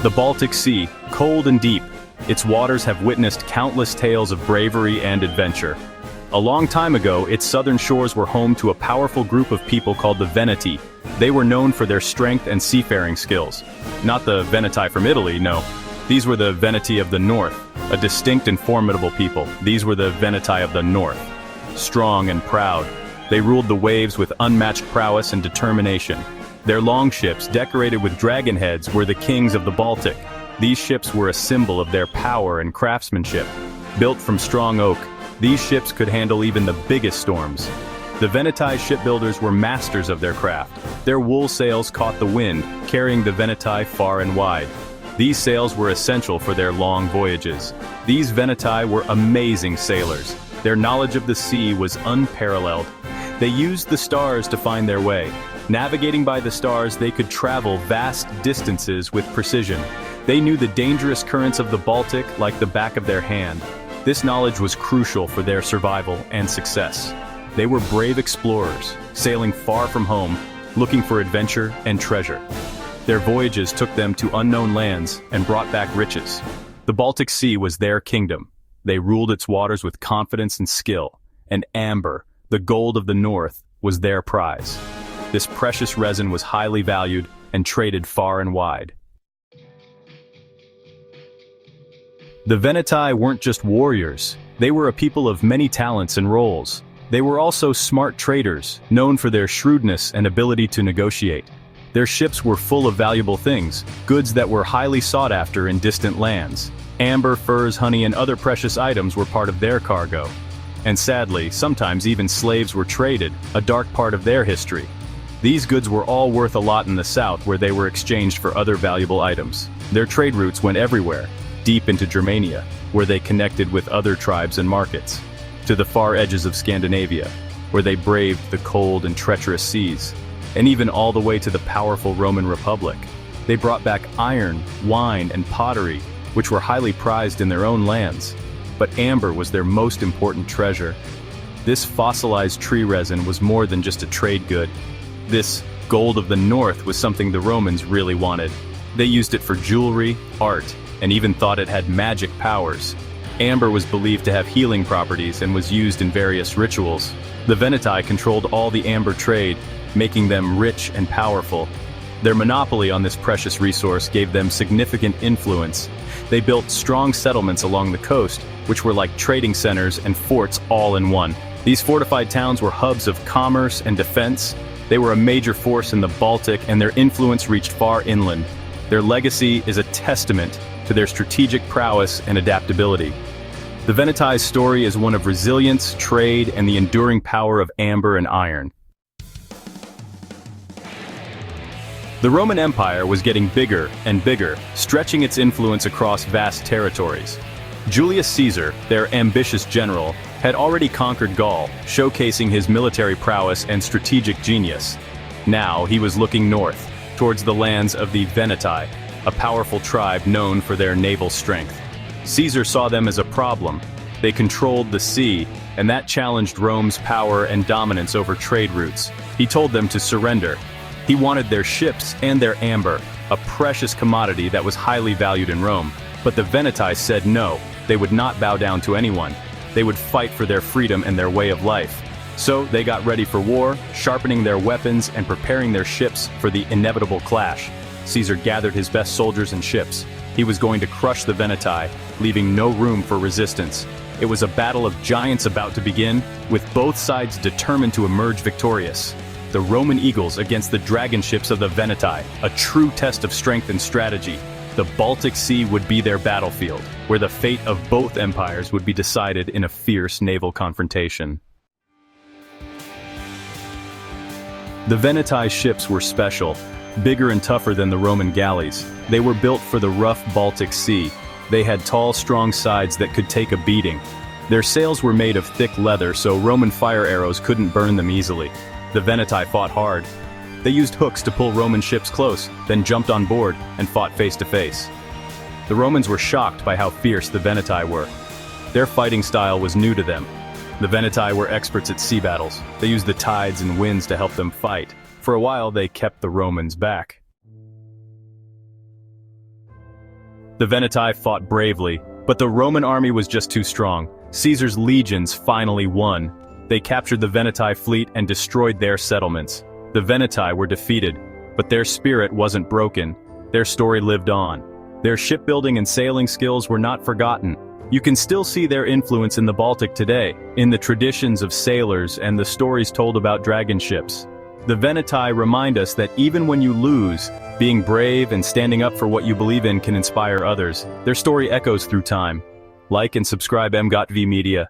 The Baltic Sea, cold and deep, its waters have witnessed countless tales of bravery and adventure. A long time ago, its southern shores were home to a powerful group of people called the Veneti. They were known for their strength and seafaring skills. Not the Veneti from Italy, no. These were the Veneti of the north, a distinct and formidable people. These were the Veneti of the north. Strong and proud, they ruled the waves with unmatched prowess and determination. Their long ships, decorated with dragon heads, were the kings of the Baltic. These ships were a symbol of their power and craftsmanship. Built from strong oak, these ships could handle even the biggest storms. The Veneti shipbuilders were masters of their craft. Their wool sails caught the wind, carrying the Veneti far and wide. These sails were essential for their long voyages. These Veneti were amazing sailors. Their knowledge of the sea was unparalleled. They used the stars to find their way. Navigating by the stars, they could travel vast distances with precision. They knew the dangerous currents of the Baltic like the back of their hand. This knowledge was crucial for their survival and success. They were brave explorers, sailing far from home, looking for adventure and treasure. Their voyages took them to unknown lands and brought back riches. The Baltic Sea was their kingdom. They ruled its waters with confidence and skill, and amber, the gold of the north, was their prize. This precious resin was highly valued and traded far and wide. The Veneti weren't just warriors. They were a people of many talents and roles. They were also smart traders, known for their shrewdness and ability to negotiate. Their ships were full of valuable things, goods that were highly sought after in distant lands. Amber, furs, honey, and other precious items were part of their cargo. And sadly, sometimes even slaves were traded, a dark part of their history. These goods were all worth a lot in the south, where they were exchanged for other valuable items. Their trade routes went everywhere, deep into Germania, where they connected with other tribes and markets, to the far edges of Scandinavia, where they braved the cold and treacherous seas, and even all the way to the powerful Roman Republic. They brought back iron, wine, and pottery, which were highly prized in their own lands. But amber was their most important treasure. This fossilized tree resin was more than just a trade good. This gold of the north was something the Romans really wanted. They used it for jewelry, art, and even thought it had magic powers. Amber was believed to have healing properties and was used in various rituals. The Veneti controlled all the amber trade, making them rich and powerful. Their monopoly on this precious resource gave them significant influence. They built strong settlements along the coast, which were like trading centers and forts all in one. These fortified towns were hubs of commerce and defense. They were a major force in the Baltic, and their influence reached far inland. Their legacy is a testament to their strategic prowess and adaptability. The Veneti's story is one of resilience, trade, and the enduring power of amber and iron. The Roman Empire was getting bigger and bigger, stretching its influence across vast territories. Julius Caesar, their ambitious general, had already conquered Gaul, showcasing his military prowess and strategic genius. Now he was looking north, towards the lands of the Veneti, a powerful tribe known for their naval strength. Caesar saw them as a problem. They controlled the sea, and that challenged Rome's power and dominance over trade routes. He told them to surrender. He wanted their ships and their amber, a precious commodity that was highly valued in Rome. But the Veneti said no, they would not bow down to anyone. They would fight for their freedom and their way of life. So they got ready for war, sharpening their weapons and preparing their ships for the inevitable clash. Caesar gathered his best soldiers and ships. He was going to crush the Veneti, leaving no room for resistance. It was a battle of giants about to begin, with both sides determined to emerge victorious. The Roman eagles against the dragon ships of the Veneti, a true test of strength and strategy. The Baltic Sea would be their battlefield, where the fate of both empires would be decided in a fierce naval confrontation. The Veneti ships were special, bigger and tougher than the Roman galleys. They were built for the rough Baltic Sea. They had tall, strong sides that could take a beating. Their sails were made of thick leather, so Roman fire arrows couldn't burn them easily. The Veneti fought hard. They used hooks to pull Roman ships close, then jumped on board and fought face to face. The Romans were shocked by how fierce the Veneti were. Their fighting style was new to them. The Veneti were experts at sea battles. They used the tides and winds to help them fight. For a while, they kept the Romans back. The Veneti fought bravely, but the Roman army was just too strong. Caesar's legions finally won. They captured the Veneti fleet and destroyed their settlements. The Veneti were defeated, but their spirit wasn't broken. Their story lived on. Their shipbuilding and sailing skills were not forgotten. You can still see their influence in the Baltic today, in the traditions of sailors and the stories told about dragon ships. The Veneti remind us that even when you lose, being brave and standing up for what you believe in can inspire others. Their story echoes through time. Like and subscribe emgotvmedia.